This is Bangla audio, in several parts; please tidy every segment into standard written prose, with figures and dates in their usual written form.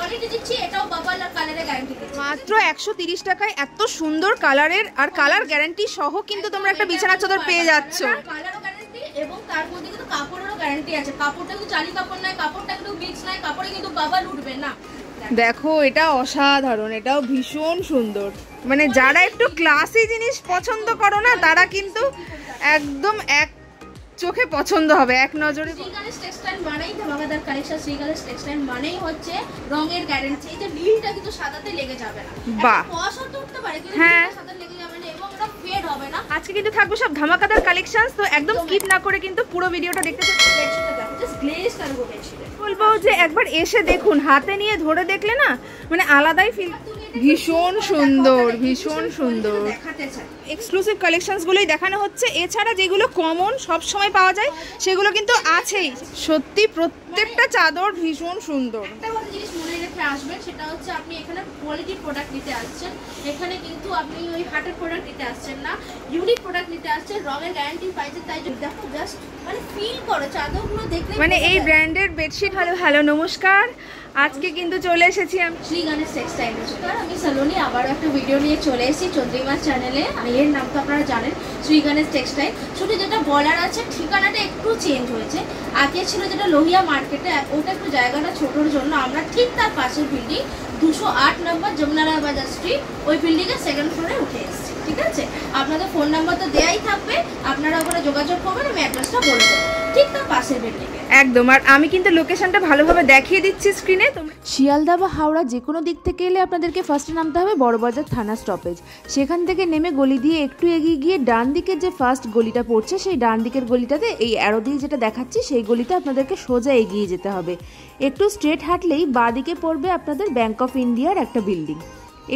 কোয়ালিটি দিচ্ছি, এটাও বাবল কালারের গ্যারান্টি দিচ্ছি। মাত্র 130 টাকায় এত সুন্দর কালারের আর কালার গ্যারান্টি সহ কিন্তু তোমরা একটা বিছানার চাদর পেয়ে যাচ্ছ। কালারও গ্যারান্টি এবং তার মধ্যে কিন্তু কাপড়েরও গ্যারান্টি আছে। কাপড়টা কিন্তু জালি কাপড় নয়, কাপড়টা কিন্তু মিক্স নয়, কাপড়ে কিন্তু বাবল উঠবে না। দেখো এটা অসাধারণ, এটাও ভীষণ সুন্দর। মানে যারা একটু ক্লাসি জিনিস পছন্দ করো না তারা কিন্তু একদম এক চোখে পছন্দ হবে, এক নজরে। শ্রীগণেশ টেক্সটাইল মানেই ধামাকাদার কালেকশন, শ্রীগণেশ টেক্সটাইল মানেই হচ্ছে রঙের গ্যারান্টি। এই যে নীলটা কিন্তু সাদাতে লেগে যাবে না, বাহ, কুয়াশা তো উঠতে পারে কিন্তু সাদা লেগে যাবে না এবং এটা ফেড হবে না। আজকে কিন্তু থাকবে সব ধামাকাদার কালেকশনস, তো একদম স্কিপ না করে কিন্তু পুরো ভিডিওটা দেখতে থাকুন। বেডশিটটা দেখো, জাস্ট গ্লেজ কারগো বেডশিট। বলবো যে একবার এসে দেখুন, হাতে নিয়ে ধরে দেখলে না মানে আলাদাই ফিল। ভীষণ সুন্দর, ভীষণ সুন্দর। এক্সক্লুসিভ কালেকশনস গুলোই দেখানো হচ্ছে, এছাড়া যেগুলো কমন সব সময় পাওয়া যায় সেগুলো কিন্তু আছেই। সত্যি প্রত্যেকটা চাদর ভীষণ সুন্দর। একটা কথা জিনিস মনে রেখে আসবেন, সেটা হচ্ছে আপনি এখানে কোয়ালিটি প্রোডাক্ট নিতে আসছেন, এখানে কিন্তু আপনি ওই হাটের প্রোডাক্ট নিতে আসছেন না, ইউনিক প্রোডাক্ট নিতে আসছেন, রঙের গ্যারান্টি পাইছেন। তাই দেখো জাস্ট মানে ফিল করো চাদরগুলো দেখলে মানে এই ব্র্যান্ডের বেডশিট। হ্যালো নমস্কার, আজকে কিন্তু চলে এসেছি আমি শ্রীগণেশ টেক্সটাইল। আমি সালোনি আবারও একটা ভিডিও নিয়ে চলে এসেছি চন্দ্রিমার চ্যানেলে। এর নাম তো আপনারা জানেন, শ্রীগণেশ টেক্সটাইল। শুধু যেটা বলার আছে ঠিকানাটা একটু চেঞ্জ হয়েছে। আগে ছিল যেটা লোহিয়া মার্কেটে, ওটা একটু জায়গাটা ছোটোর জন্য আমরা ঠিক তার পাশের বিল্ডিং 208 নম্বর যমুনারায় বাজার স্ট্রিট, ওই বিল্ডিংয়ের সেকেন্ড ফ্লোরে উঠে এসেছি। ঠিক আছে, আপনাদের ফোন নাম্বার তো দেয়াই থাকবে, আপনারা ওখানে যোগাযোগ করবেন, আমি অ্যাড্রেসটা বলবো ঠিক তার পাশের বিল্ডিংয়ে একদম। আর আমি কিন্তু লোকেশনটা ভালোভাবে দেখিয়ে দিচ্ছি স্ক্রিনে। শিয়ালদা বা হাওড়া যে কোনো দিক থেকে এলে আপনাদেরকে ফার্স্টে নামতে হবে বড়বাজার থানা স্টপেজ। সেখান থেকে নেমে গলি দিয়ে একটু এগিয়ে গিয়ে ডান দিকের যে ফার্স্ট গলিটা পড়ছে, সেই ডান দিকের গলিটাতে এই অ্যারো দিয়ে যেটা দেখাচ্ছি সেই গলিতে আপনাদেরকে সোজা এগিয়ে যেতে হবে। একটু স্ট্রেট হাঁটলেই বাঁ দিকে পড়বে আপনাদের ব্যাংক অফ ইন্ডিয়ার একটা বিল্ডিং।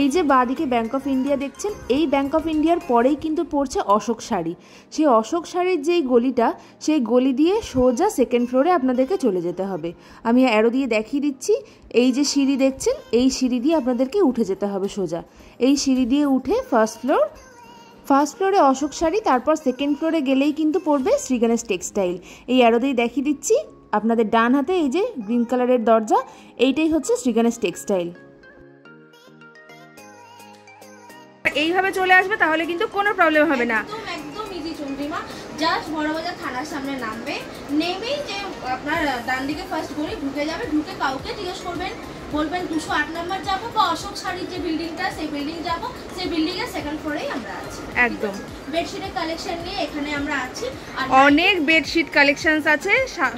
এই যে বাঁদিকে ব্যাংক অফ ইন্ডিয়া দেখছেন, এই ব্যাংক অফ ইন্ডিয়ার পরেই কিন্তু পড়ছে অশোক শাড়ি। সেই অশোক শাড়ির যেই গলিটা, সেই গলি দিয়ে সোজা সেকেন্ড ফ্লোরে আপনাদেরকে চলে যেতে হবে। আমি অ্যারো দিয়ে দেখিয়ে দিচ্ছি, এই যে সিঁড়ি দেখছেন, এই সিঁড়ি দিয়ে আপনাদেরকে উঠে যেতে হবে সোজা। এই সিঁড়ি দিয়ে উঠে ফার্স্ট ফ্লোরে অশোক শাড়ি, তারপর সেকেন্ড ফ্লোরে গেলেই কিন্তু পড়বে শ্রীগণেশ টেক্সটাইল। এই অ্যারো দিয়ে দেখিয়ে দিচ্ছি, আপনাদের ডান হাতে এই যে গ্রিন কালারের দরজা, এইটাই হচ্ছে শ্রীগণেশ টেক্সটাইল। এইভাবে চলে আসবে তাহলে কিন্তু কোনো প্রবলেম হবে না। একদম ইজি চন্দ্রিমা, জাস্ট বড়বাজার থানার সামনে নামবে, নেমেই যে আপনার ডান দিকে ফার্স্ট গলি ঢুকে যাবে, ঢুকে কাউকে জিজ্ঞেস করবেন, বলবেন 208 নম্বর যাবো বা অশোক শাড়ির যে বিল্ডিংটা সেই বিল্ডিং যাবো, সেই বিল্ডিং এর সেকেন্ড ফ্লোরেই আমরা আছি। একদম বেডশিটের কালেকশন নিয়ে এখানে আমরা আছি, আর অনেক বেডশিট কালেকশনস আছে,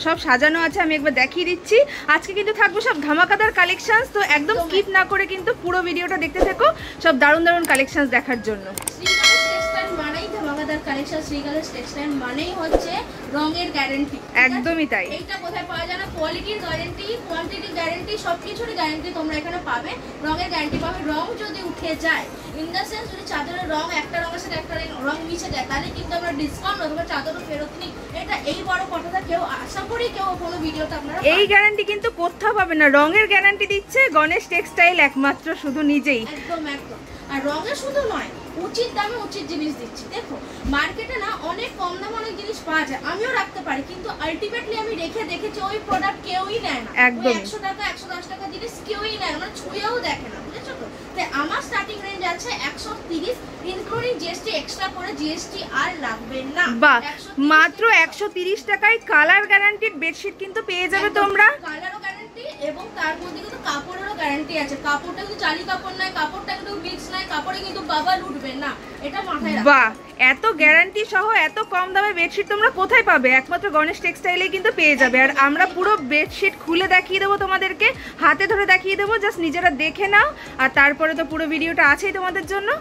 সব সাজানো আছে। আমি একবার দেখিয়ে দিচ্ছি। আজকে কিন্তু থাকবো সব ধামাকাদার কালেকশনস, তো একদম স্কিপ না করে কিন্তু পুরো ভিডিওটা দেখতে থাকো সব দারুণ দারুণ কালেকশনস দেখার জন্য। শ্রীগণেশ টেক্সটাইল মানেই ধামাকাদার কালেকশন, শ্রীগণেশ টেক্সটাইল মানেই হচ্ছে রঙের গ্যারান্টি। একদমই তাই। এইটা কোথায় পাওয়া যায় না, কোয়ালিটির গ্যারান্টি, কোয়ান্টিটির গ্যারান্টি, সবকিছুরই গ্যারান্টি তোমরা এখানে পাবে। রঙের গ্যারান্টি পাবে। রং যদি উঠে যায়, ইন দ্য সেন্স যদি চাদরের রং একটা রঙের সাথে একটা রং মিশে যায়, তাহলে কিন্তু আমরা ডিসকাউন্ট অথবা চাদরও ফেরত নিই। এটা এই বড় কথাটা কেউ আশা করি কেউ কোনো ভিডিওতে আপনারা এই গ্যারান্টি কিন্তু কোথাও পাবে না। রঙের গ্যারান্টি দিচ্ছে গণেশ টেক্সটাইল একমাত্র, শুধু নিজেই। একদম একদম। আর রঙের শুধু নয়, উচিত দামে উচিত জিনিস দিচ্ছি। দেখো মার্কেটে না অনেক কম দামে অনেক জিনিস পাওয়া যায়, আমিও রাখতে পারি, কিন্তু আলটিমেটলি আমি রেখে দেখেছি ওই প্রোডাক্ট কেউই নেয় না। একদম 100 টাকা 110 টাকা জিনিস কেউই নেয় না, মানে ছুঁয়েও দেখে না, বুঝেছো তো? তাই আমার স্টার্টিং রেঞ্জ আছে 130, ইনক্লুডিং জিএসটি, এক্সট্রা করে জিএসটি আর লাগবে না। বাহ, মাত্র 130 টাকায় কালার গ্যারান্টিড বেডশিট কিন্তু পেয়ে যাবে তোমরা। কালারও গ্যারান্টি এবং তার মধ্যে কিন্তু কাপড়েরও গ্যারান্টি আছে। কাপড়টা কিন্তু জালি কাপড় নয়, কাপড়টা কিন্তু মিক্স নয়, কাপড়ে কিন্তু বাবল উঠবে না, এটা মাথায় রাখো। বাহ, এত গ্যারান্টি সহ এত কম দামে বেডশিট তোমরা কোথায় পাবে? একমাত্র গণেশ টেক্সটাইলেই কিন্তু পেয়ে যাবে। আর আমরা পুরো বেডশিট খুলে দেখিয়ে দেবো তোমাদেরকে, হাতে ধরে দেখিয়ে দেবো, জাস্ট নিজেরা দেখে নাও। আর তারপরে তো পুরো ভিডিওটা আছেই তোমাদের জন্য।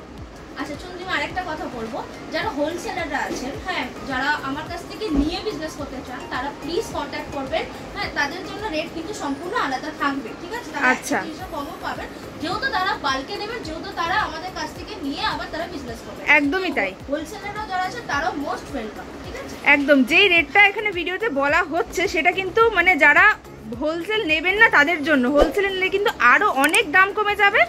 আচ্ছা চন্দ্রিমা, আরেকটা কথা বলবো, যারা হোলসেলাররা আছেন, হ্যাঁ, যারা আমার কাছ থেকে নিয়ে বিজনেস করতে চান, তারা প্লিজ কন্ট্যাক্ট করবেন। হ্যাঁ, তাদের জন্য রেট কিন্তু সম্পূর্ণ আলাদা থাকবে, ঠিক আছে? আচ্ছা, কমও পাবেন, যেহেতু তারা বাল্কে নেবেন, যেহেতু তারা আমাদের কাছ থেকে নিয়ে আবার তারা বিজনেস করবে। একদমই তাই। হোলসেলাররা যারা আছে তারাও মোস্ট ওয়েলকাম, ঠিক আছে? একদম। যেই রেটটা এখানে ভিডিওতে বলা হচ্ছে সেটা কিন্তু মানে যারা হোলসেল নেবেন না তাদের জন্য, হোলসেল নিলে কিন্তু আরো অনেক দাম কমে যাবে।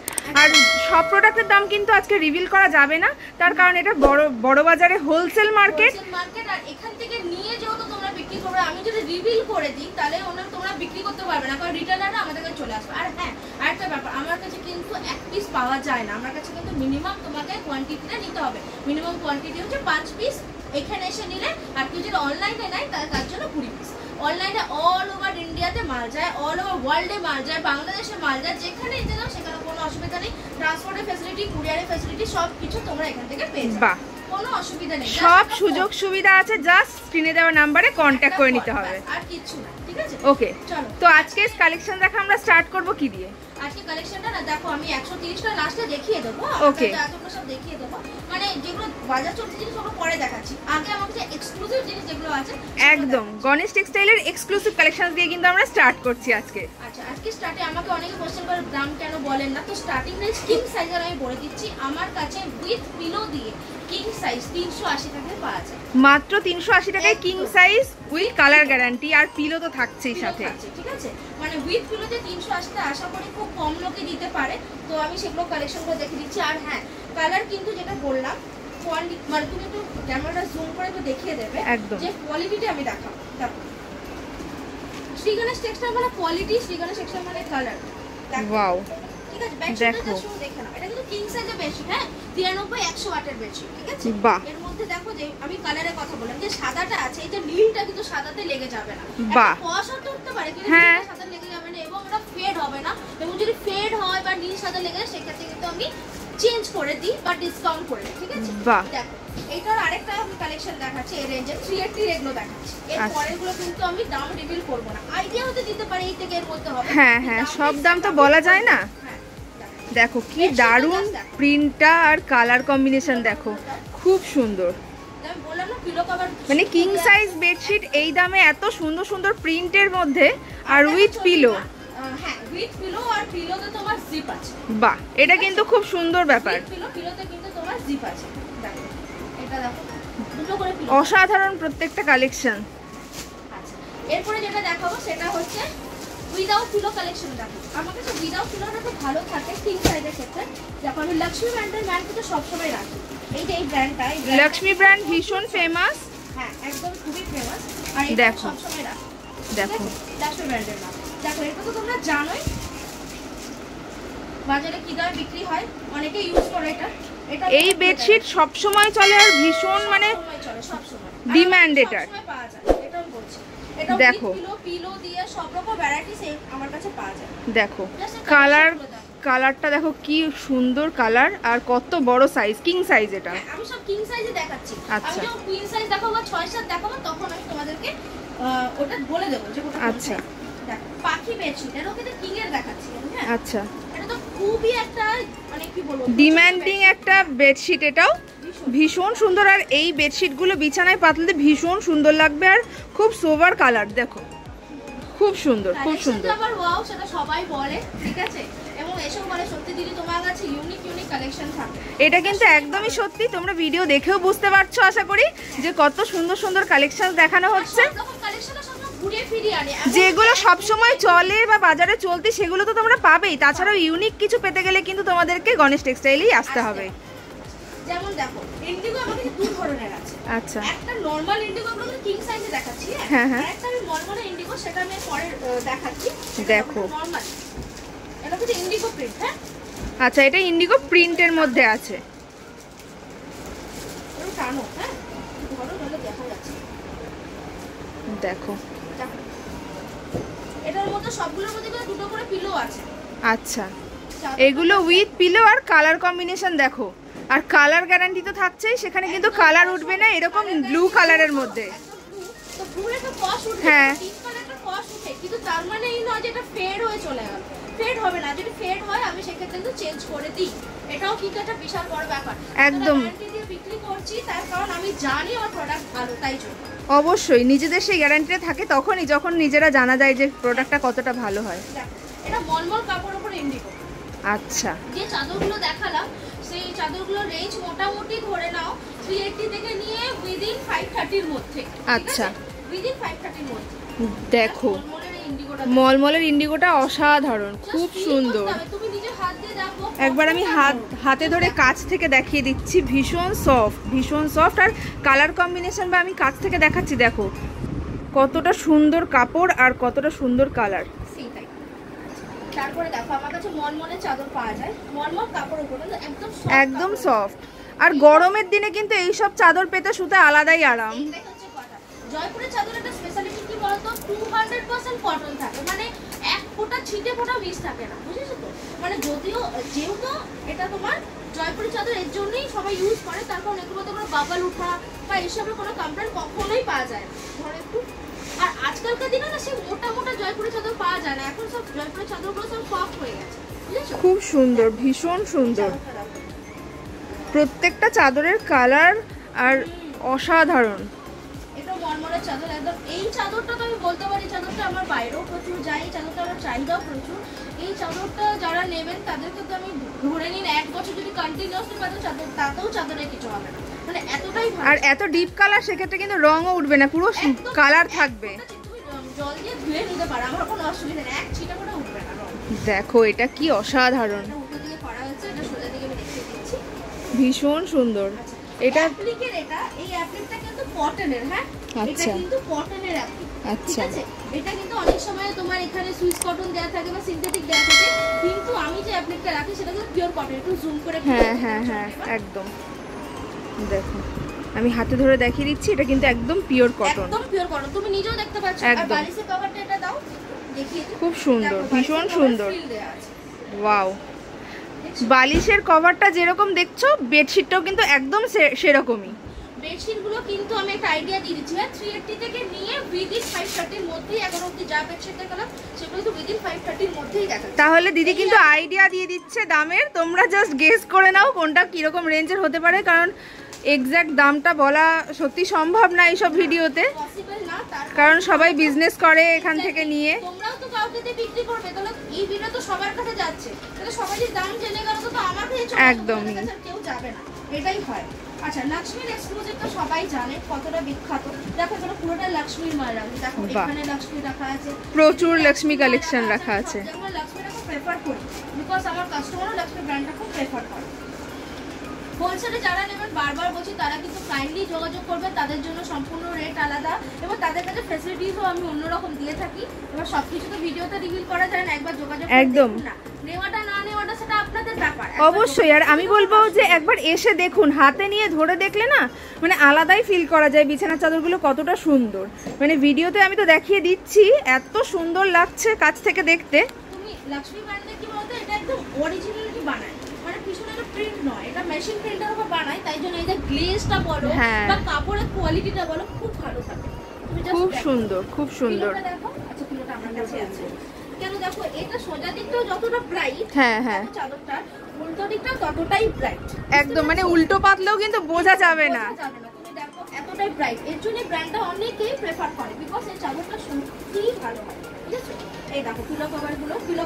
আর সব প্রোডাক্টের দাম কিন্তু আজকে রিভিল করা যাবে না, তার কারণ এটা বড় বাজারে হোলসেল মার্কেট। আর এখান থেকে নিয়ে যেহেতু তোমরা বিক্রি করবে, আমি যদি রিভিল করে দিই তাহলে তোমরা বিক্রি করতে পারবে না, কারণ রিটেলাররা আমাদের কাছে চলে আসবে। আর হ্যাঁ, আরেকটা কাছে কিন্তু এক পিস পাওয়া যায় না, আমার কাছে কিন্তু মিনিমাম তোমাকে কোয়ান্টিটিটা নিতে হবে। মিনিমাম কোয়ান্টিটি হচ্ছে 5 পিস, এখানে এসে নিলে। আর কেউ যদি অনলাইনে নেয় তার জন্য 20 পিস। অনলাইনে অল ওভার ইন্ডিয়াতে মাল যায়, অল ওভার ওয়ার্ল্ডে মাল যায়, বাংলাদেশে মাল যায়, যেখানে নিতে যাও সেখানে কোনো অসুবিধা নেই। ট্রান্সপোর্টের ফ্যাসিলিটি, কুরিয়ারের ফ্যাসিলিটি সব কিছু তোমরা এখান থেকে পেয়ে যাবে, কোনো অসুবিধা নেই। সব সুযোগ সুবিধা আছে, জাস্ট স্ক্রিনে দেওয়া নাম্বারে কন্ট্যাক্ট করে নিতে হবে, আর কিছু না। ঠিক আছে, ওকে। চলো তো আজকে কালেকশন দেখা আমরা স্টার্ট করব কি দিয়ে? আজকে কালেকশনটা না দেখো আমি 130টা লাস্টে দেখিয়ে দেবো, ওকে, তোমরা সব দেখিয়ে দেবো। মানে যেগুলো বাজার চলছে জিনিস ওগুলো পরে দেখাচ্ছি, আগে আমাদের এক্সক্লুসিভ জিনিস যেগুলো আছে একদম গণেশ টেক্সটাইলের এক্সক্লুসিভ কালেকশন দিয়ে কিন্তু আমরা স্টার্ট করছি আজকে। আচ্ছা, আজকে স্টার্টে আমাকে অনেকে কোশ্চেন করে দাম কেন বলেন না, তো স্টার্টিং রেঞ্জ কিং সাইজের আমি বলে দিচ্ছি। আমার কাছে উইথ পিলো দিয়ে কিং সাইজ 380 টাকায় পাওয়া যায়, মাত্র 380 টাকায় king size with colour guarantee, আর পিলো তো থাকছেই সাথে। ঠিক আছে, মানে উইথ পিলোতে 380 আশা করি খুব কম লোকে দিতে পারে, তো আমি সেগুলো কালেকশনগুলো দেখে দিচ্ছি। আর হ্যাঁ, কালার কিন্তু যেটা বললাম কোয়ালিটি, মানে তুমি একটু ক্যামেরাটা জুম করে একটু দেখিয়ে দেবে যে কোয়ালিটিটা আমি দেখাবো। দেখো শ্রী গণেশ টেক্সটাইল মানে কোয়ালিটি, শ্রী গণেশ টেক্সটাইল মানে কালার। ওয়াও, ঠিক আছে, বেডশিটটা শুরু দেখে নাও, এটা কিন্তু কিং সাইজের বেডশিট, হ্যাঁ 93-100 ওয়াটের বেডশিট। ঠিক আছে, বাহ। এর মধ্যে দেখো যে আমি কালারের কথা বললাম, যে সাদাটা আছে, এই যে নীলটা কিন্তু সাদাতে লেগে যাবে না, বাহ, কুয়াশা তো উঠতে পারে কিন্তু হ্যাঁ সাদা লেগে যাবে না, এবং এটা ফেড হবে না। এবং যদি ফেড হয় বা নীল সাদা লেগে যায় সেক্ষেত্রে কিন্তু আমি চেঞ্জ করে দিই বা ডিসকাউন্ট করে দিই। ঠিক আছে, বাহ। দেখো এইটার আরেকটা আমি কালেকশন দেখাচ্ছি, এই রেঞ্জে 380 এগুলো দেখাচ্ছি। এর পরেরগুলো কিন্তু আমি দাম রিভিল করব না, আইডিয়া হতে দিতে পারি এই থেকে এর মধ্যে হবে। হ্যাঁ হ্যাঁ, সব দাম তো বলা যায় না। দেখো কি দারুণ প্রিন্টটা আর কালার কম্বিনেশন, দেখো খুব সুন্দর। মানে কিং সাইজ বেডশিট এই দামে এত সুন্দর সুন্দর প্রিন্টের মধ্যে আর উইথ পিলো। হ্যাঁ, উইথ পিলো, আর পিলোতে তোমার জিপ আছে। বাহ, এটা কিন্তু খুব সুন্দর ব্যাপার। পিলোতে কিন্তু তোমার জিপ আছে, দেখো এটা দেখো দুটো করে পিলো, অসাধারণ প্রত্যেকটা কালেকশন। আচ্ছা, এরপরে যেটা দেখাবো সেটা হচ্ছে উইদাউট পিলো কালেকশন। দেখো আমার কাছে উইদাউট পিলোটা খুব ভালো থাকে কিং সাইজের ক্ষেত্রে। দেখো আমি লক্ষ্মী ব্র্যান্ডের ম্যান কিন্তু সবসময় রাখি, এই যে এই ব্র্যান্ডটা, লক্ষ্মী ব্র্যান্ড ভীষণ ফেমাস। হ্যাঁ, একদম খুবই ফেমাস, আর এটা সবসময় রাখি। দেখো লক্ষ্মী ব্র্যান্ডের ম্যান, দেখো এটা তো তোমরা জানোই বাজারে কি দামে বিক্রি হয়, অনেকে ইউজ করে এটা। এটা এই বেডশিট সব সময় চলে আর ভীষণ মানে সব সময় ডিমান্ড এটার। পাওয়া যায়, এটাও বলছি। এটা দেখো পিলো দিয়ে সব রকম ভ্যারাইটিস আমার কাছে পাওয়া যায়। দেখো কালারটা দেখো কি সুন্দর কালার, আর কত বড় সাইজ, কিং সাইজ এটা। আমি সব কিং সাইজে দেখাচ্ছি, আমি আচ্ছা, যখন কুইন সাইজ দেখাবো বা 6-7 দেখাবো তখন আমি তোমাদেরকে ওটা বলে দেবো যে কোনটা। আচ্ছা, দেখো পাখি বেডশিট, এর ওকে কিং এর দেখাচ্ছি। হ্যাঁ, আচ্ছা, এটা তো খুবই একটা মানে কি বলবো ডিমান্ডিং একটা বেডশিট, এটাও ভীষণ সুন্দর। আর এই বেডশিটগুলো বিছানায় পাতলে ভীষণ সুন্দর লাগবে, আর খুব সোবার কালার, দেখো খুব সুন্দর, খুব সুন্দর। আবার ওয়াও, সেটা সবাই বলে। ঠিক আছে, এবং এসব বলে সত্যি দিদি তোমার কাছে ইউনিক কালেকশন থাকে। এটা কিন্তু একদমই সত্যি, তোমরা ভিডিও দেখেও বুঝতে পারছো আশা করি যে কত সুন্দর সুন্দর কালেকশন দেখানো হচ্ছে। যেগুলো সব সময় চলে বা বাজারে চলতি সেগুলো তো তোমরা পাবেই, তাছাড়াও ইউনিক কিছু পেতে গেলে কিন্তু তোমাদেরকে গণেশ টেক্সটাইলেই আসতে হবে। যেমন দেখো ইন্ডিগো আমার কাছে দুই ধরনের আছে। আচ্ছা, একটা নরমাল ইন্ডিগো আমরা কিং সাইজে দেখাচ্ছি, হ্যাঁ হ্যাঁ, আর একটা আমি নরমাল ইন্ডিগো সেটা আমি পরে দেখাচ্ছি। দেখো নরমাল, এটা হচ্ছে ইন্ডিগো প্রিন্ট। হ্যাঁ, আচ্ছা, এটা ইন্ডিগো প্রিন্টের মধ্যে আছে। একটু টানো, হ্যাঁ ধরো, তাহলে দেখা যাচ্ছে। দেখো এটার মধ্যে সবগুলোর মধ্যে দুটো করে পিলো আছে। আচ্ছা, এগুলো উইথ পিলো আর কালার কম্বিনেশন দেখো, আর কালার গ্যারান্টি তো থাকছেই, সেখানে কিন্তু কালার উঠবে না, এরকম ব্লু কালারের মধ্যে। তো ব্লু একটা কস উঠে, হ্যাঁ, পিঙ্ক কালারটা কস উঠে, কিন্তু তার মানে এই নয় যে এটা ফেড হয়ে চলে গেল। ফেড হবে না, যদি ফেড হয় আমি সেক্ষেত্রে কিন্তু চেঞ্জ করে দিই, এটাও কিন্তু একটা বিশাল বড় ব্যাপার। একদম গ্যারান্টি দিয়ে বিক্রি করছি, তার কারণ আমি জানি আমার প্রোডাক্ট ভালো, তাই জন্য। অবশ্যই নিজেদের সেই গ্যারান্টিটা থাকে তখনই, যখন নিজেরা জানা যায় যে প্রোডাক্টটা কতটা ভালো হয়। এটা মলমল কাপড়ের উপর ইন্ডিগো। আচ্ছা, যে চাদরগুলো দেখালাম সেই চাদরগুলোর রেঞ্জ মোটামুটি ধরে নাও 380 থেকে নিয়ে উইদিন 530 এর মধ্যে। আচ্ছা, উইদিন 530 এর মধ্যে। দেখো মলমলের ইন্ডিগোটা অসাধারণ, খুব সুন্দর। তুমি নিজে হাত দিয়ে দেখো, একবার আমি হাতে ধরে কাছ থেকে দেখিয়ে দিচ্ছি, ভীষণ সফট, ভীষণ সফট। আর কালার কম্বিনেশন বা আমি কাছ থেকে দেখাচ্ছি, দেখো কতটা সুন্দর কাপড় আর কতটা সুন্দর কালার। তারপরে দেখো আমার কাছে মলমলের চাদর পাওয়া যায়, মলমল কাপড় উপরে একদম সফট। আর গরমের দিনে কিন্তু এইসব চাদর পেতে শুতে আলাদাই আরাম। জয়পুরের চাদরের একটা স্পেশালিটি কি বলতো, 200% কটন থাকে, মানে এক ফোঁটা ছিটে ফোঁটা বীজ থাকে না, বুঝেছো তো? মানে যদিও যেহেতু এটা তোমার জয়পুরের চাদর এর জন্যই সবাই ইউজ করে, তার কারণ এগুলোতে কোনো বাবাল উঠা বা এসবের কোনো কমপ্লেন কখনোই পাওয়া যায় না। ধরো একটু, আর আজকালকার দিনে না সেই মোটা মোটা জয়পুরের চাদর পাওয়া যায় না, এখন সব জয়পুরের চাদরগুলো সব সফট হয়ে গেছে, বুঝেছো? খুব সুন্দর, ভীষণ সুন্দর, প্রত্যেকটা চাদরের কালার আর অসাধারণ। এটা মলমলের চাদর একদম। এই চাদরটা তো আমি বলতে পারি, চাদরটা আমার বাইরেও প্রচুর যায়, এই চাদরটা আমার চাহিদাও প্রচুর। এই চাদরটা যারা নেবেন তাদেরকে তো আমি ধরে নিন 1 বছর যদি কন্টিনিউয়াসলি পাবেন চাদর, তাতেও চাদরে কিছু হবে না, মানে এতটাই ভালো। আর এত ডিপ কালার, সেক্ষেত্রে কিন্তু রঙও উঠবে না, পুরো কালার থাকবে। তুমি জল দিয়ে ধুয়ে নিতে পারো, আমার কোনো অসুবিধা নেই, এক ছিটা করে উঠবে না রং। দেখো এটা কি অসাধারণ, এটা উল্টো দিকে করা হয়েছে, এটা সোজা দিকে আমি দেখিয়ে দিচ্ছি। ভীষণ সুন্দর। এটা অ্যাপ্লিকের, এই অ্যাপ্লিকটা কিন্তু কটনের, হ্যাঁ এটা কিন্তু কটনের অ্যাপ্লিক। আচ্ছা, এটা কিন্তু অনেক সময় তোমার এখানে সুইস কটন দেয়া থাকে বা সিনথেটিক দেয়া থাকে, কিন্তু আমি যে অ্যাপ্লিকটা রাখি সেটা কিন্তু পিওর কটন। একটু জুম করে, হ্যাঁ হ্যাঁ হ্যাঁ একদম। দেখো আমি হাতে ধরে দেখিয়ে দিচ্ছি, এটা কিন্তু একদম পিওর কটন, একদম পিওর কটন, তুমি নিজেও দেখতে পাচ্ছ। আর বালিশের কভারটা এটা দাও, দেখিয়ে দিই। খুব সুন্দর, ভীষণ সুন্দর। ওয়াও, বালিশের কভারটা যেরকম দেখছো, বেডশিটটাও কিন্তু একদম সেরকমই। বেডশিটগুলো কিন্তু আমি একটা আইডিয়া দিয়ে দিচ্ছি, 380 থেকে নিয়ে উইদিন 530 এর মধ্যেই এখন অবধি যা বেডশিট দেখালাম সেগুলো তো উইদিন 530 এর মধ্যেই দেখাচ্ছে। তাহলে দিদি কিন্তু আইডিয়া দিয়ে দিচ্ছে দামের, তোমরা জাস্ট গেস করে নাও কোনটা কিরকম রেঞ্জের হতে পারে, কারণ এক্স্যাক্ট দামটা বলা সত্যি সম্ভব না এইসব ভিডিওতে, কারণ সবাই বিজনেস করে এখান থেকে নিয়ে। তোমরাও তো কাউকে দিয়ে বিক্রি করবে, তাহলে এই ভিডিও তো সবার কাছে যাচ্ছে, তাহলে সবাই যদি দাম জেনে গেল তো আমার কাছে একদমই কেউ যাবে না, এটাই হয়। আচ্ছা, লক্ষ্মীর এক্সক্লুসিভ তো সবাই জানে কতটা বিখ্যাত। দেখো এখানে পুরোটা লক্ষ্মীর মাল রাখা, দেখো এখানে লক্ষ্মী রাখা আছে, প্রচুর লক্ষ্মী কালেকশন রাখা আছে। আমরা লক্ষ্মীটা খুব প্রেফার করি, বিকজ আমার কাস্টমারও লক্ষ্মী ব্র্যান্ডটা খুব প্রেফার করে। হোলসেলে যারা নেবেন, বারবার বলছি, তারা কিন্তু কাইন্ডলি যোগাযোগ করবে, তাদের জন্য সম্পূর্ণ রেট আলাদা এবং তাদের কাছে ফ্যাসিলিটিসও আমি অন্যরকম দিয়ে থাকি। এবার সবকিছু তো ভিডিওতে রিভিল করা যায় না, একবার যোগাযোগ একদম না, নেওয়াটা না নেওয়াটা সেটা আপনাদের ব্যাপার অবশ্যই। আর আমি বলবো যে একবার এসে দেখুন, হাতে নিয়ে ধরে দেখলে না মানে আলাদাই ফিল করা যায় বিছানার চাদরগুলো কতটা সুন্দর। মানে ভিডিওতে আমি তো দেখিয়ে দিচ্ছি, এত সুন্দর লাগছে কাছ থেকে দেখতে। তুমি লক্ষ্মী ব্র্যান্ডে কি বলতো, এটা একদম অরিজিনালিটি বানায়, মানে পিছনে এটা প্রিন্ট নয়, এটা মেশিন প্রিন্টার উপর বানায়, তাই জন্য এই যে গ্লেজটা বলো বা কাপড়ের কোয়ালিটিটা বলো খুব ভালো থাকে। তুমি জাস্ট খুব সুন্দর, খুব সুন্দর। দেখো, আচ্ছা পিলোটা আমার কাছে আছে, কেন দেখো এটা সোজা দিকটাও যতটা ব্রাইট, হ্যাঁ হ্যাঁ চাদরটা উল্টো দিকটাও ততটাই ব্রাইট, একদম। মানে উল্টো পাতলেও কিন্তু বোঝা যাবে না, তুমি দেখো এতটাই ব্রাইট। এর জন্য ব্র্যান্ডটা অনেকেই প্রেফার করে, বিকজ এই চাদরটা সত্যিই ভালো হয়, ঠিক আছে? এই দেখো পিলো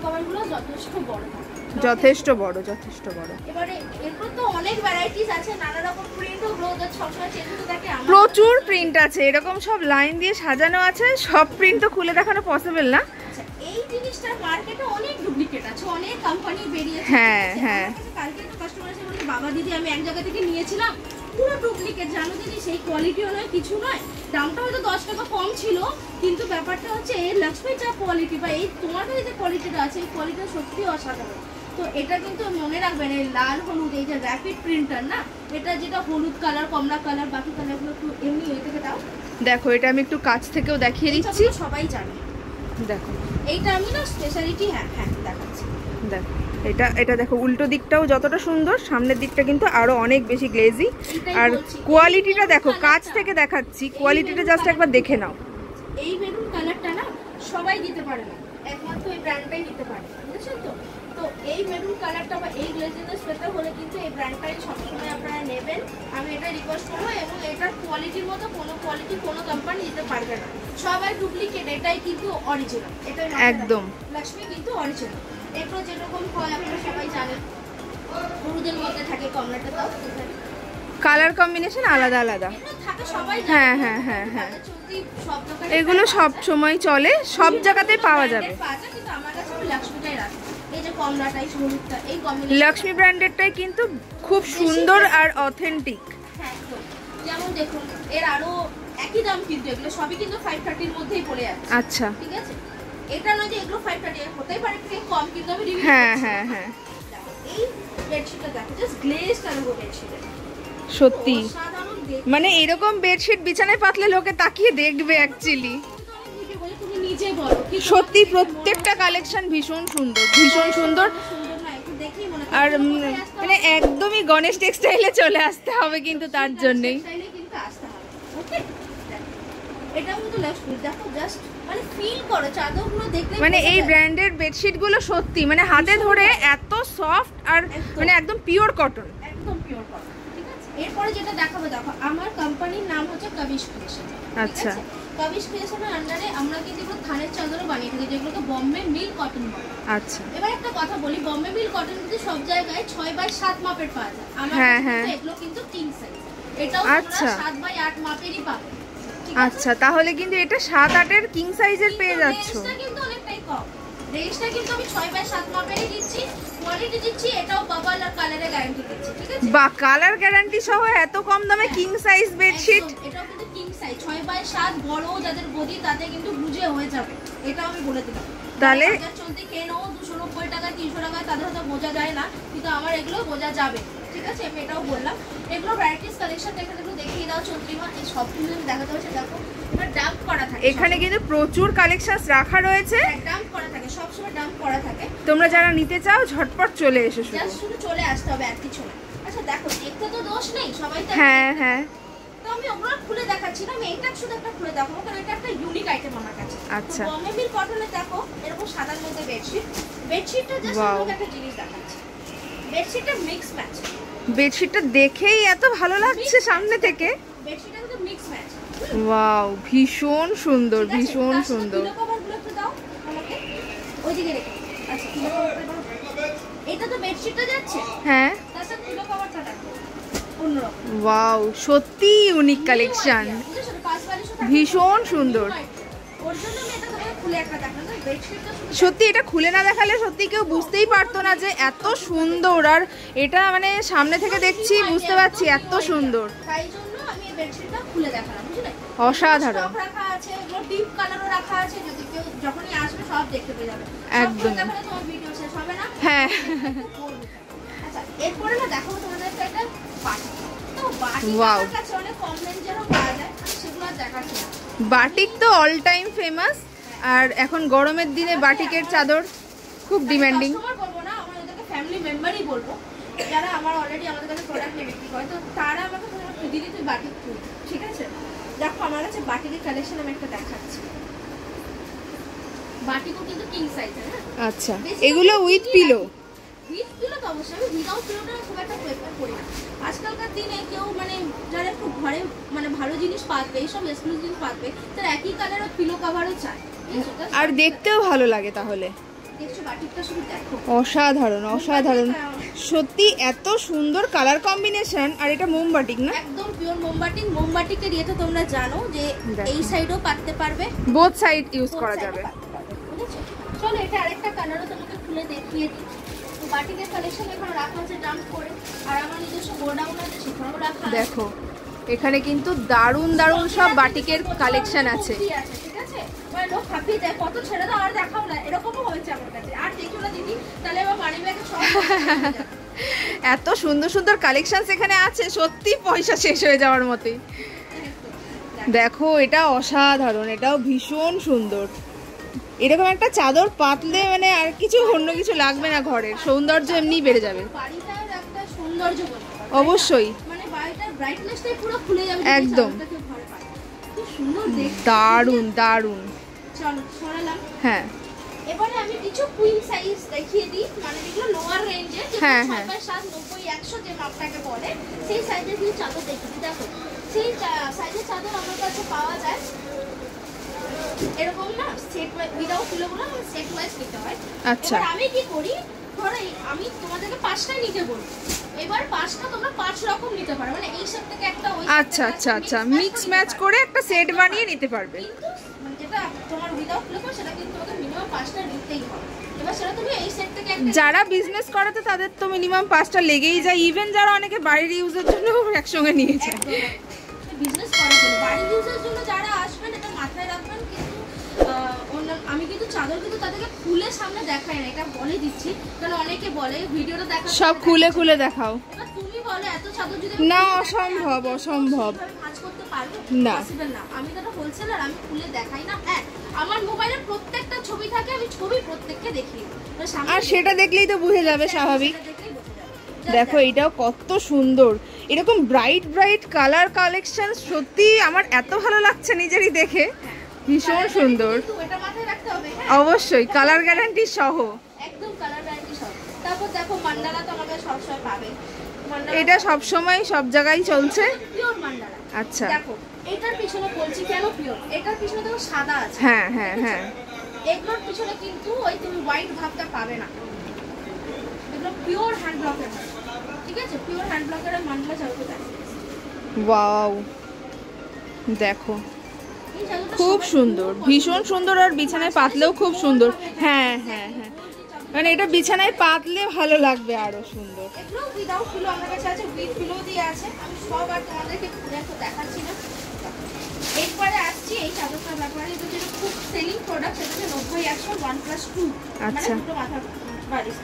কভারগুলো যথেষ্ট বড় হয়, যথেষ্ট বড়, যথেষ্ট বড়। এবারে এরপর তো অনেক ভ্যারাইটিস আছে, নানা রকম প্রিন্টও গ্লোজ সবসময় চেঞ্জ হতে থাকে, প্রচুর প্রিন্ট আছে, এরকম সব লাইন দিয়ে সাজানো আছে, সব প্রিন্ট তো খুলে দেখানো পসিবল না। আচ্ছা, এই জিনিসটার মার্কেটে অনেক ডুপ্লিকেট আছে, অনেক কোম্পানি বেরিয়েছে। হ্যাঁ হ্যাঁ, কালকে তো কাস্টমার এসে বলছে, বাবা দিদি আমি এক জায়গা থেকে নিয়েছিলাম, পুরো ডুপ্লিকেট, জানো দিদি সেই কোয়ালিটিও নয়, কিছু নয়, দামটা হয়তো 10 টাকা কম ছিল, কিন্তু ব্যাপারটা হচ্ছে এই লক্ষ্মীর যা কোয়ালিটি বা এই তোমার কাছে যে কোয়ালিটিটা আছে, এই কোয়ালিটিটা সত্যি অসাধারণ। তো এটা কিন্তু মনে রাখবেন, এই লাল হলুদ, এই যে র্যাপিড প্রিন্টার না, এটা যেটা হলুদ কালার, কমলা কালার, বাকি কালারগুলো একটু এমনি এই থেকে দাও। দেখো এটা আমি একটু কাছ থেকেও দেখিয়ে দিচ্ছি, সবাই জানে। দেখো এইটা আমি না স্পেশালিটি, হ্যাঁ হ্যাঁ দেখাচ্ছি, দেখো এটা দেখো, উল্টো দিকটাও যতটা সুন্দর, সামনের দিকটা কিন্তু আরো অনেক বেশি গ্লেজি। আর কোয়ালিটিটা দেখো, কাছ থেকে দেখাচ্ছি, কোয়ালিটিটা জাস্ট একবার দেখে নাও। এই মেরুন কালারটা না সবাই দিতে পারে না, একমাত্র এই ব্র্যান্ডটাই দিতে পারে, বুঝেছেন তো? তো এই মেরুন কালারটা বা এই গ্লেজিনেস পেতে হলে কিন্তু এই ব্র্যান্ডটাই সবসময় আপনারা নেবেন, আমি এটা রিকোয়েস্ট করবো। এবং এটার কোয়ালিটির মতো কোনো কোয়ালিটি কোনো কোম্পানি দিতে পারবে না, সবাই ডুপ্লিকেট, এটাই কিন্তু অরিজিনাল, এটাই একদম লক্ষ্মী কিন্তু অরিজিনাল। এরপর যেরকম হয় আপনারা সবাই জানেন, হলুদের মধ্যে থাকে, কমলাটা দাও, কালার কম্বিনেশন আলাদা আলাদা থাকে, সবাই হ্যাঁ হ্যাঁ হ্যাঁ হ্যাঁ, এগুলো সব সময় চলে, সব জায়গাতে পাওয়া যাবে। কিন্তু আমার কাছে লক্ষ্মীটাই রাখে, এই যে কমলাটাই হলুদটা, এই লক্ষ্মী ব্র্যান্ডেরটাই কিন্তু খুব সুন্দর আর অথেন্টিক। হ্যাঁ, যেমন দেখুন এর আরো একই দাম, কিন্তু এগুলো সবই কিন্তু 530 এর মধ্যেই পড়ে যাচ্ছে। আচ্ছা, ঠিক আছে, এটা নয় যে এগুলো 530 হতেই পারে একটু কম, কিন্তু আমি রিভিউ হ্যাঁ হ্যাঁ হ্যাঁ এই বেডশিটটা দেখো, জাস্ট গ্লেজ কালার বেডশিট, সত্যি সাধারণ দেখতে মানে এরকম বেডশিট বিছানায় পাতলে লোকে তাকিয়ে দেখবে অ্যাকচুয়ালি। তুমি নিজে বলো কি সত্যি প্রত্যেকটা কালেকশন ভীষণ সুন্দর, ভীষণ সুন্দর। সুন্দর না, একটু দেখেই মনে হয় আর মানে একদমই গণেশ টেক্সটাইলে চলে আসতে হবে কিন্তু তার জন্যই। চাইলে কিন্তু আসতে হবে। ওকে, এটাও কিন্তু লাক্সুরি, দেখো জাস্ট মানে ফিল করো চাদরগুলো দেখলে মানে এই ব্র্যান্ডের বেডশিট গুলো সত্যি মানে হাতে ধরে এত সফট আর মানে একদম পিওর কটন, একদম পিওর কটন। ঠিক আছে, এরপরে যেটা দেখাবো, দেখো আমার কোম্পানির নাম হচ্ছে কবিশ ক্রিয়েশন। আচ্ছা। কবিশ ক্রিয়েশনের আন্ডারে আমরা কিন্তু এগুলো থানের চাদরও বানিয়ে থাকি, যেগুলোকে বম্বে মিল কটন বলে। আচ্ছা। এবার একটা কথা বলি, বম্বে মিল কটন কিন্তু সব জায়গায় 6x7 মাপের পাওয়া যায়, আমার হ্যাঁ, হ্যাঁ। এগুলো কিন্তু কিং সাইজ, এটাও আচ্ছা। তোমরা 7x8 মাপেরই পাবে। ঠিক আছে? আচ্ছা, তাহলে কিন্তু এটা 7-8 এর কিং সাইজের পেয়ে যাচ্ছ। রেঞ্জটা কিন্তু অনেকটাই কম, রেঞ্জটা কিন্তু আমি 6x7 মাপেরই দিচ্ছি, কোয়ালিটি দিচ্ছি, এটাও বাবল আর কালারে গ্যারান্টি দিচ্ছি। ঠিক আছে, বা কালার গ্যারান্টি সহ এত কম দামে কিং সাইজ বেডশিট। একদম, এটাও কিন্তু কিং সাইজ 6x7, বড় যাদের গদি তাতে কিন্তু বুঝে হয়ে যাবে, এটাও আমি বলে দিলাম। তাহলে বাজার চলতে কেন 290 টাকা 300 টাকা তাদের হয়তো বোঝা যায় না, কিন্তু আমার এগুলো বোঝা যাবে। ঠিক আছে, আমি এটাও বললাম। এগুলো ভ্যারাইটিস কালেকশন এখানে একটু দেখিয়ে দাও চন্দ্রিমা, এই সবগুলো আমি দেখাতে পারছি। দেখো এবার ডাম্প করা থাকে, এখানে কিন্তু প্রচুর কালেকশনস রাখা রয়েছে, ডাম্প করা থাকে, সবসময় ডাম্প করা থাকে। তোমরা যারা নিতে চাও ঝটপট চলে এসো শুধু। জাস্ট শুধু চলে আসতে হবে, আর কিছু না। আচ্ছা দেখো, দেখতে তো দোষ নেই, সবাই তো হ্যাঁ হ্যাঁ তো আমি ওগুলো খুলে দেখাচ্ছি না, আমি এটা শুধু একটা খুলে দেখাবো, কারণ এটা একটা ইউনিক আইটেম আমার কাছে। আচ্ছা। বম্বে মিল কটনে দেখো এরকম সাদার মধ্যে বেডশিট, বেডশিটটা জাস্ট Wow. আমি একটা জিনিস দেখাচ্ছি, বেডশিটটা মিক্স ম্যাচ, বেডশিটটা দেখেই এত ভালো লাগছে সামনে থেকে। বেডশিটটা কিন্তু মিক্স ম্যাচ। ওয়াও, ভীষণ সুন্দর, ভীষণ সুন্দর। পিলো কভারগুলো একটু দাও আমাকে, ওইদিকে রেখে। আচ্ছা, পিলো কভারটা দাও। এটা তো বেডশিটটা যাচ্ছে, হ্যাঁ, তার সাথে পিলো কভারটা রাখো অন্যরকম। ওয়াও, সত্যি ইউনিক কালেকশন, বুঝেছো তো, পাঁচ বালিশও থাকে। ভীষণ সুন্দর। ওর জন্য আমি এটা তোমাকে খুলে একটা দেখালাম, বেডশিটটা শুধু সত্যি এটা খুলে না দেখালে সত্যি কেউ বুঝতেই পারতো না যে এত সুন্দর। আর এটা মানে সামনে থেকে দেখছি বুঝতে পারছি এত সুন্দর, তাই জন্য আমি এই বেডশিটটা খুলে দেখালাম, বুঝলে? অসাধারণ। স্টক রাখা আছে, এগুলো ডিপ কালারও রাখা আছে, যদি কেউ যখনই আসবে সব দেখতে পেয়ে যাবে। একদম। সব দেখালে তোমার ভিডিও শেষ হবে না। হ্যাঁ, আচ্ছা, এরপরে না দেখাবো তোমাদের একটা বাটিক। তো বাটিক Wow. আমার কাছে অনেক কম রেঞ্জেরও পাওয়া যায়, আমি সেগুলো আর দেখাচ্ছি না। বাটিক তো অল টাইম ফেমাস, আর এখন গরমের দিনে বাটিকের চাদর খুব ডিমান্ডিং। কাস্টমার বলবো না, আমার ওদেরকে ফ্যামিলি মেম্বারই বলবো, যারা আমার অলরেডি আমাদের কাছে প্রোডাক্ট নিয়ে বিক্রি করে, তো তারা আমাকে দিদি তুই বাটিক খুল। ঠিক আছে, দেখো আমার কাছে বাটিকের কালেকশন আমি একটা দেখাচ্ছি। বাটিকও কিন্তু কিং সাইজের, হ্যাঁ। আচ্ছা, এগুলো উইথ পিলো? উইথ পিলো তো অবশ্যই, আমি উইদাউট পিলোটা খুব একটা প্রেফার করি না। আজকালকার দিনে কেউ মানে যারা একটু ঘরে মানে ভালো জিনিস পাতবে, এইসব এক্সক্লুসিভ জিনিস পাতবে, তারা একই কালারের পিলো কভারও চায়। আর দেখতেও ভালো লাগে তাহলে। দেখছো বাটিকটা শুধু দেখো, অসাধারণ, অসাধারণ সত্যি, এত সুন্দর কালার কম্বিনেশন। আর এটা মোমবাটিক না? একদম পিওর মোমবাটিক। মোমবাটিকের ইয়ে তো তোমরা জানো যে দেখো। এই সাইডও পাততে পারবে, বোথ সাইড ইউজ both করা side এ যাবে। পাততে পারবে, বুঝেছো? চলো এটা আরেকটা কালারও তোমাকে খুলে দেখিয়ে দিই। তো বাটিকের কালেকশন এখন রাখা আছে ডাম্প করে, আর আমার নিজস্ব গোডাউন আছে সেখানেও রাখা আছে। দেখো এখানে কিন্তু দারুণ দারুণ সব বাটিকের কালেকশন আছে। ঠিক আছে, মানে লোক হাঁপিয়ে যায়, কত ছেড়ে দাও আর দেখাও না, এরকমও হয়েছে আমার কাছে। আর দেখো না দিদি, তাহলে আমার মানি ব্যাগে সব এত সুন্দর সুন্দর কালেকশন এখানে আছে, সত্যি পয়সা শেষ হয়ে যাওয়ার মতোই। দেখো এটা অসাধারণ, এটাও ভীষণ সুন্দর। এরকম একটা চাদর পাতলে মানে আর কিছু অন্য কিছু লাগবে না, ঘরের সৌন্দর্য এমনিই বেড়ে যাবে। বাড়িটার একটা সৌন্দর্য বলতে পারো। অবশ্যই, মানে বাড়িটার ব্রাইটনেসটাই পুরো খুলে যাবে, একদম। যদি চাদরটা কেউ ঘরে পায়। খুব সুন্দর দেখতে। দারুণ দারুণ। চলো সরালাম। হ্যাঁ এবারে আমি কিছু কুইন সাইজ দেখিয়ে দিই, মানে যেগুলো লোয়ার রেঞ্জে, হ্যাঁ, হ্যাঁ। 6x7, 90, 100 যে মাপটাকে বলে, সেই সাইজের কিছু চাদর দেখিয়ে দিই। দেখো সেই সাইজের চাদর আমার কাছে পাওয়া যায় এরকম না, সেট উইদাউট পিলোগুলো সেট ওয়াইজ নিতে হয়। আচ্ছা। এবার আমি কি করি, ধরো আমি তোমাদেরকে 5টাই নিতে বলবো, এবার 5টা তোমরা 5 রকম নিতে পারো, মানে এই সেট থেকে একটা ওই আচ্ছা আচ্ছা আচ্ছা, মিক্স ম্যাচ করে একটা সেট বানিয়ে নিতে পারবে। কিন্তু মানে যেটা তোমার উইদাউট পিলো সেটা কিন্তু তোমাকে মিনিমাম 5টা নিতেই হবে। এবার সেটা তুমি এই সেট থেকে একটা যারা বিজনেস করাতে তাদের তো মিনিমাম 5টা লেগেই যায়, ইভেন যারা অনেকে বাড়ির ইউজের জন্য একসঙ্গে নিয়ে যায়। বিজনেস করার জন্য, বাড়ির ইউজের জন্য যারা আসবেন এটা মাথায় রাখবেন। কিন্তু আমি কিন্তু কিন্তু চাদর কিন্তু তাদেরকে খুলে সামনে দেখায় না, এটা বলে দিচ্ছি, কারণ অনেকে বলে ভিডিওটা দেখা সব খুলে খুলে দেখাও। এবার তুমি বলো এত চাদর যদি না, অসম্ভব অসম্ভব কাজ করতে পারবো না। পসিবল না। আমি তো হোলসেলার, আমি খুলে দেখাই না। হ্যাঁ, আমার মোবাইলে প্রত্যেকটা ছবি থাকে, আমি ছবি প্রত্যেককে দেখি, আর সেটা দেখলেই তো বুঝে যাবে স্বাভাবিক। দেখো এটাও কত সুন্দর, এরকম ব্রাইট ব্রাইট কালার কালেকশন, সত্যি আমার এত ভালো লাগছে নিজেরই দেখে, ভীষণ সুন্দর। এটা মাথায় রাখতে হবে। অবশ্যই কালার গ্যারান্টি সহ, একদম কালার গ্যারান্টি সহ। তারপর দেখো মান্ডালা তো আমাদের সবসময় পাবে, এটা সব সময় সব জায়গায় চলছে। পিওর মান্ডালা। আচ্ছা দেখো এটার পিছনে বলছি কেন পিওর, এটার পিছনে দেখো সাদা আছে। হ্যাঁ হ্যাঁ হ্যাঁ, এগুলোর পিছনে কিন্তু ওই তুমি হোয়াইট ভাবটা পাবে না, এগুলো পিওর হ্যান্ড ব্লকের, ঠিক আছে? পিওর হ্যান্ড ব্লকের মান্ডালা চাদর থাকে। ওয়াও, দেখো খুব সুন্দর, ভীষণ সুন্দর, আর বিছানায় পাতলেও খুব সুন্দর। হ্যাঁ হ্যাঁ হ্যাঁ, মানে এটা বিছানায় পাতলে ভালো লাগবে, আরো সুন্দর। এগুলো উইদাউট পিলো আমার কাছে আছে, উইথ পিলো দিয়ে আছে। আমি সব আর তোমাদেরকে খুলে একটু দেখাচ্ছি না। এরপরে আসছি এই চাদরটার ব্যাপারে, যেটা খুব সেলিং প্রোডাক্ট, সেটা হচ্ছে 90-100 1+2, মানে দুটো মাথা বালিশ।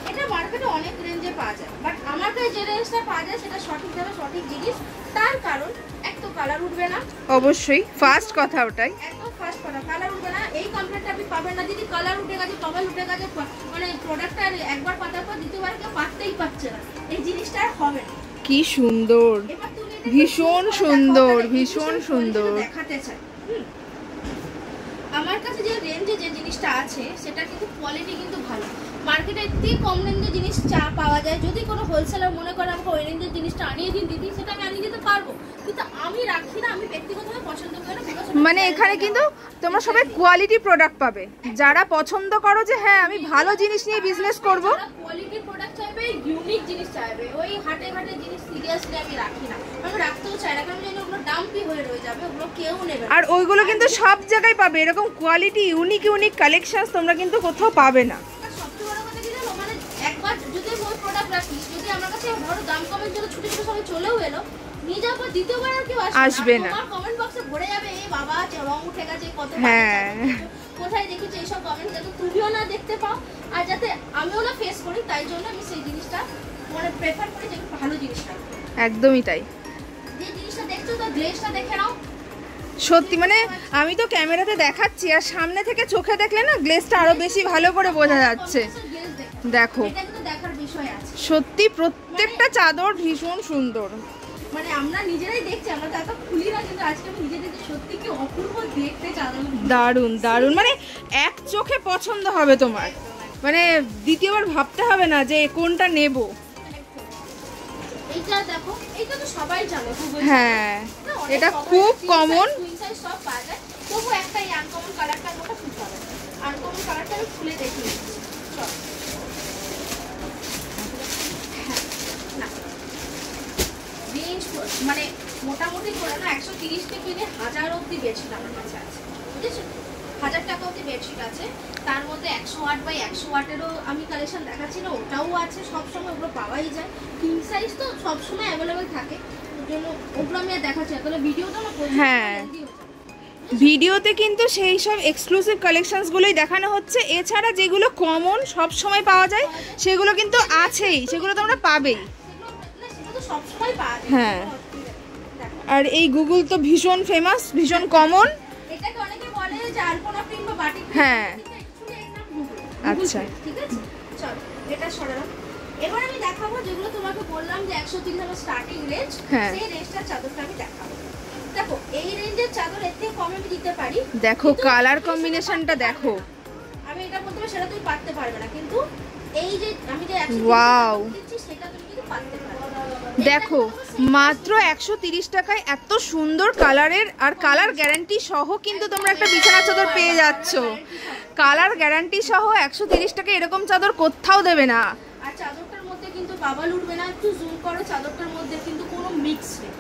এটা মার্কেটে অনেক রেঞ্জে পাওয়া যায়, বাট আমার কাছে যে রেঞ্জটা পাওয়া যায় সেটা সঠিক দামে সঠিক জিনিস। তার কারণ এক তো কালার উঠবে না, অবশ্যই ফার্স্ট কথা ওটাই, একদম ফার্স্ট কথা, কালার উঠবে না। এই কমপ্লেন্টটা আপনি পাবেন না দিদি, কালার উঠে গেছে, প্রবাল উঠে গেছে, মানে প্রোডাক্টটা একবার পাতার পর দ্বিতীয়বার কেউ পাততেই পারছে না, এই জিনিসটা আর হবে না। কি সুন্দর, এবার তুমি ভীষণ সুন্দর, ভীষণ সুন্দর। দেখাতে চাই আমার কাছে যে রেঞ্জে যে জিনিসটা আছে সেটা কিন্তু কোয়ালিটি কিন্তু ভালো। মার্কেটে এতে কম রেঞ্জের জিনিস চা পাওয়া যায়, যদি কোনো হোলসেলার মনে করে আমাকে ওই রেঞ্জের জিনিসটা আনিয়ে দিন দিদি, সেটা আমি আনিয়ে দিতে পারবো, কিন্তু আমি রাখি না, আমি ব্যক্তিগতভাবে পছন্দ করি না। মানে এখানে কিন্তু তোমরা সবাই কোয়ালিটি প্রোডাক্ট পাবে, যারা পছন্দ করো যে হ্যাঁ আমি ভালো জিনিস নিয়ে বিজনেস করব, কোয়ালিটি প্রোডাক্ট চাইবে, ইউনিক জিনিস চাইবে, ওই হাটে হাটে জিনিস সিরিয়াসলি আমি রাখি না, আমি রাখতেও চাই না, কারণ জানি ওগুলো ডাম্পি হয়ে রয়ে যাবে, ওগুলো কেউ নেবে না। আর ওইগুলো কিন্তু সব জায়গায় পাবে, এরকম কোয়ালিটি ইউনিক ইউনিক কালেকশন তোমরা কিন্তু কোথাও পাবে না। সবচেয়ে বড় কথা কি জানো, মানে একবার যদি ওই প্রোডাক্ট রাখি, যদি আমার কাছে ধরো দাম কমের জন্য ছুটে ছুটে সবাই চলেও এলো, নিয়ে যাওয়ার পর দ্বিতীয়বার আর কেউ আসবে না। তোমার কমেন্ট বক্সে ভরে যাবে এই বাবা রং উঠে গেছে, কত হ্যাঁ, কোথায় দেখেছো এইসব কমেন্ট, যাতে তুমিও না দেখতে পাও আর যাতে আমিও না ফেস করি, তাই জন্য আমি সেই জিনিসটা মানে প্রেফার করি যে ভালো জিনিসটা। একদমই তাই। যে জিনিসটা দেখছো তার গ্লেজটা দেখে নাও, সত্যি মানে আমি তো ক্যামেরাতে দেখাচ্ছি, আর সামনে থেকে চোখে দেখলে না গ্লেজটা আরো বেশি ভালো করে বোঝা যাচ্ছে। দেখো এটা কিন্তু দেখার বিষয় আছে, সত্যি প্রত্যেকটা চাদর ভীষণ সুন্দর, মানে আমরা নিজেরাই দেখছি, আমরা তো এত খুলি না, কিন্তু আজকে আমি নিজে দেখছি সত্যি কি অপূর্ব দেখতে চাদর, দারুণ দারুণ, মানে এক চোখে পছন্দ হবে তোমার, মানে দ্বিতীয়বার ভাবতে হবে না যে কোনটা নেব। এইটা দেখো, এইটা তো সবাই জানে, হ্যাঁ এটা খুব কমন, সব পাওয়া যায়, তবু একটা আনকমন কালারটা ওটা খুব ভালো, আনকমন কালারটা আমি খুলে দেখি। মানে মোটামুটি করে না 130 থেকে 1000 অব্দি বেডশিট আমার কাছে আছে, বুঝেছো? 1000 টাকা অব্দি বেডশিট আছে, তার মধ্যে 100 ওয়াট বাই 100 ওয়াটেরও আমি কালেকশন দেখাচ্ছি না, ওটাও আছে, সবসময় ওগুলো পাওয়াই যায়, কিং সাইজ তো সবসময় অ্যাভেলেবেল থাকে, ওই জন্য ওগুলো আমি আর দেখাচ্ছি না, তাহলে ভিডিওটা না হ্যাঁ ভিডিওতে কিন্তু সেই সব এক্সক্লুসিভ কালেকশনসগুলোই দেখানো হচ্ছে, এছাড়া যেগুলো কমন সব সময় পাওয়া যায় সেগুলো কিন্তু আছেই, সেগুলো তোমরা পাবেই। হ্যাঁ, আর এই গুগল তো ভীষণ ফেমাস, ভীষণ কমন। এটাকে অনেকে বলে যে আলপনা প্রিন্ট বা বাটিক, হ্যাঁ আচ্ছা ঠিক আছে, চল এটা সরালাম। এবার আমি দেখাবো যেগুলো তোমাকে বললাম যে 130 টাকা স্টার্টিং রেঞ্জ, সেই রেঞ্জটার চাদরটা আমি দেখাবো। দেখো এই রেঞ্জের চাদর এর থেকে কমে আমি দিতে পারি, দেখো কালার কম্বিনেশনটা দেখো, আমি এটা বলতে পারি সেটা তুমি পারতে পারবে না, কিন্তু এই যে আমি যে 130 ওয়াও দিচ্ছি সেটা তুমি কিন্তু পারতে পারবে। দেখো মাত্র 130 টাকায় এত সুন্দর কালারের, আর কালার গ্যারান্টি সহ কিন্তু তোমরা একটা বিছানা চাদর পেয়ে যাচ্ছ, কালার গ্যারান্টি সহ 130 টাকা এরকম চাদর কোথাও দেবে না। আর চাদরটার মধ্যে কিন্তু বাবাল উঠবে না, একটু জুম করো, চাদরটার মধ্যে কিন্তু কোনো মিক্স নেই,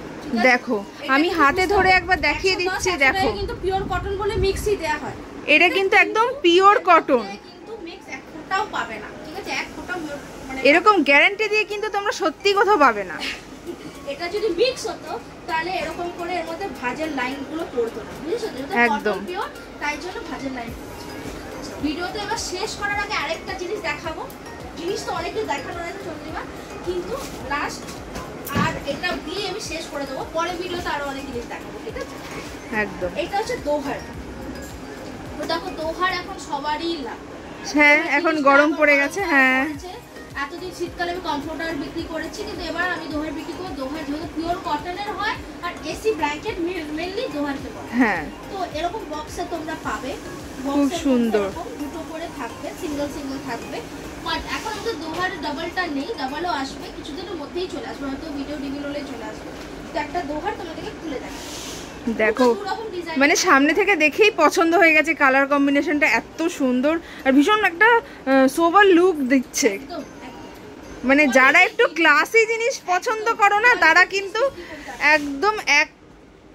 দেখো আমি হাতে ধরে একবার দেখিয়ে দিচ্ছি, দেখো কিন্তু পিওর কটন বলে মিক্সই দেয়া হয়, এটা কিন্তু একদম পিওর কটন, কিন্তু মিক্স এক ফোঁটাও পাবে না, ঠিক আছে? এক ফোঁটা মানে এরকম গ্যারান্টি দিয়ে কিন্তু তোমরা সত্যি কোথাও পাবে না। এটা যদি মিক্স হতো তাহলে এরকম করে এর মধ্যে ভাঁজের লাইনগুলো পড়তো না, বুঝেছো? যেটা একদম পিওর, তাই জন্য ভাঁজের লাইন পড়ছে। ভিডিওতে এবার শেষ করার আগে আরেকটা জিনিস দেখাবো। জিনিস তো অনেক কিছু দেখানো আছে চন্দ্রিমা, কিন্তু লাস্ট আর এটা দিয়ে আমি শেষ করে দেবো, পরে ভিডিওতে আরো অনেক জিনিস দেখাবো, ঠিক আছে? একদম। এটা হচ্ছে দোহার। তো দেখো দোহার এখন সবারই লাগে। হ্যাঁ এখন গরম পড়ে গেছে। হ্যাঁ এতদিন শীতকালে আমি কমফোর্টার বিক্রি করেছি, কিন্তু এবার আমি দোহার বিক্রি করবো। দোহার যেহেতু পিওর কটনের হয় আর এসি ব্ল্যাঙ্কেট মেনলি দোহারকে বলে। হ্যাঁ তো এরকম বক্সে তোমরা পাবে, খুব সুন্দর। দুটো করে থাকবে, সিঙ্গেল সিঙ্গেল থাকবে। বাট এখন আমাদের দোহার ডাবলটা নেই, ডাবলও আসবে কিছুদিনের মধ্যেই, চলে আসবে, হয়তো ভিডিও রিভিল হলে চলে আসবে। তো একটা দোহার তোমাদেরকে খুলে দেখো, মানে সামনে থেকে দেখেই পছন্দ হয়ে গেছে, কালার কম্বিনেশনটা এত সুন্দর আর ভীষণ একটা সোবার লুক দিচ্ছে। মানে যারা একটু ক্লাসি জিনিস পছন্দ করো না, তারা কিন্তু একদম এক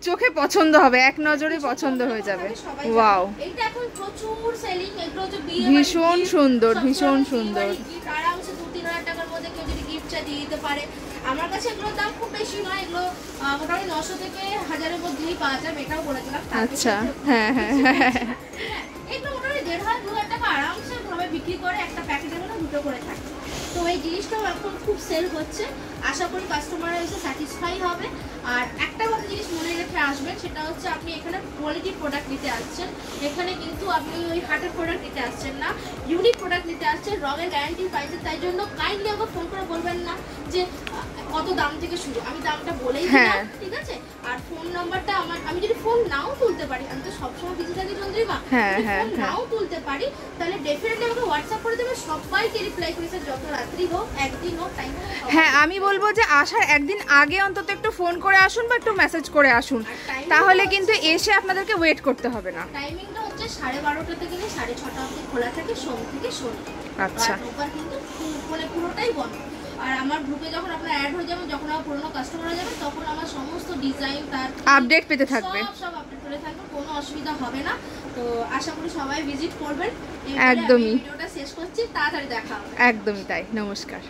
চোখে পছন্দ হবে, এক নজরে পছন্দ হয়ে যাবে। ওয়াও, এটা এখন প্রচুর সেলিং। এগুলো হচ্ছে ভীষণ সুন্দর, ভীষণ সুন্দর। আরামসে 2-3 হাজার টাকার মধ্যে কেউ যদি গিফট চা দিয়ে দিতে পারে। আমার কাছে এগুলোর দাম খুব বেশি নয়, এগুলো মোটামুটি 900 থেকে 1000-এর মধ্যেই পাওয়া যাবে, এটাও বলেছিলাম। আচ্ছা, হ্যাঁ হ্যাঁ এগুলো মোটামুটি 1500-2000 টাকা আরামসে ভাবে বিক্রি করে, একটা প্যাকেটের মধ্যে দুটো করে থাকে। তো এই জিনিসটাও এখন খুব সেল হচ্ছে, আশা করি কাস্টমাররা এসে স্যাটিসফাই হবে। আর একটা কথা জিনিস মনে রেখে আসবেন, সেটা হচ্ছে আপনি এখানে কোয়ালিটি প্রোডাক্ট নিতে আসছেন, এখানে কিন্তু আপনি ওই হাটের প্রোডাক্ট নিতে আসছেন না, ইউনিক প্রোডাক্ট নিতে আসছেন, রঙের গ্যারান্টি পাইছেন। তাই জন্য কাইন্ডলি আমাকে ফোন করে বলবেন না যে কত দাম থেকে শুরু, আমি দামটা বলেই দিলাম, ঠিক আছে? আর ফোন নাম্বারটা আমার, আমি যদি ফোন নাও তুলতে পারি, আমি তো সবসময় বিজি থাকি চন্দ্রিমা, ফোন নাও তুলতে পারি, তাহলে ডেফিনেটলি আমাকে হোয়াটসঅ্যাপ করে দেবে, সবাইকে রিপ্লাই করেছে, যত রাত্রি হোক, একদিন হোক, টাইম হোক। হ্যাঁ আমি বলবো যে আসার একদিন আগে অন্তত একটু ফোন করে আসুন বা একটু মেসেজ করে আসুন, তাহলে কিন্তু এসে আপনাদেরকে ওয়েট করতে হবে না। টাইমিংটা হচ্ছে 12:30 থেকে 6:30 অবধি খোলা থাকে, সোম থেকে শনি। আচ্ছা, রোববার কিন্তু পুরোটাই বন্ধ। আর আমার গ্রুপে যখন আপনারা অ্যাড হয়ে যাবেন, যখন আমার পুরনো কাস্টমার হয়ে যাবে, তখন আমার সমস্ত ডিজাইন তার আপডেট পেতে থাকবে, সব আপডেট পেতে থাকবে, কোনো অসুবিধা হবে না। তো আশা করি সবাই ভিজিট করবেন। একদমই। ভিডিওটা শেষ করছি, তাড়াতাড়ি দেখা হবে। একদমই তাই, নমস্কার।